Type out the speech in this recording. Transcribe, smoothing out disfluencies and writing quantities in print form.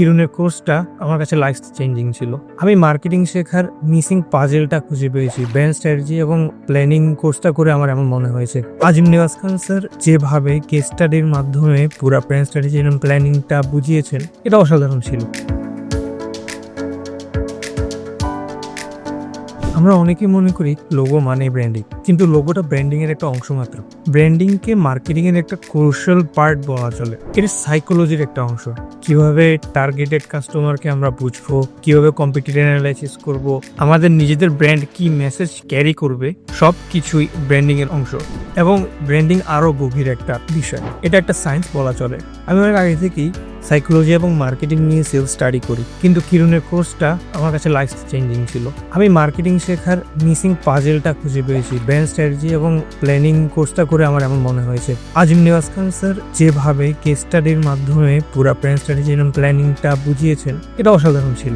কিরণের কোর্সটা আমার কাছে লাইফ চেঞ্জিং ছিল। আমি মার্কেটিং শেখার মিসিং পাজেলটা খুঁজে পেয়েছি ব্র্যান্ড স্ট্র্যাটেজি এবং প্ল্যানিং কোর্সটা করে আমার এমন মনে হয়েছে। আজিম নেওয়াজ খান স্যার যেভাবে কেস স্টাডির মাধ্যমে পুরো ব্র্যান্ড স্ট্র্যাটেজি এবং প্ল্যানিংটা বুঝিয়েছেন, এটা অসাধারণ ছিল। আমরা অনেকেই মনে করি লোগো মানে ব্র্যান্ডিং, কিন্তু লোগোটা ব্র্যান্ডিং এর একটা অংশ মাত্র। ব্র্যান্ডিংকে মার্কেটিং এর একটা ক্রুশাল পার্ট বলা চলে। এটা সাইকোলজির একটা অংশ। কিভাবে টার্গেটেড কাস্টমারকে আমরা বুঝবো, কিভাবে কম্পিটিটর অ্যানালাইসিস করব, আমাদের নিজেদের ব্র্যান্ড কি মেসেজ ক্যারি করবে, সব কিছুই ব্র্যান্ডিং এর অংশ। এবং ব্র্যান্ডিং আরো গভীর একটা বিষয়, এটা একটা সায়েন্স বলা চলে। আমি অনেক আগে থেকেই সাইকোলজি এবং মার্কেটিং নিয়ে সেলস স্টাডি করি, কিন্তু কিরণের কোর্সটা আমার কাছে লাইফ চেঞ্জিং ছিল। আমি মার্কেটিং শেখার মিসিং পাজেলটা খুঁজে পেয়েছি ব্র্যান্ড স্ট্র্যাটেজি এবং প্ল্যানিং কোর্সটা করে আমার এমন মনে হয়েছে। আজিম নেওয়াজ খান স্যার যেভাবে কেস স্টাডির মাধ্যমে পুরো ব্র্যান্ড স্ট্র্যাটেজি এবং প্ল্যানিংটা বুঝিয়েছেন, এটা অসাধারণ ছিল।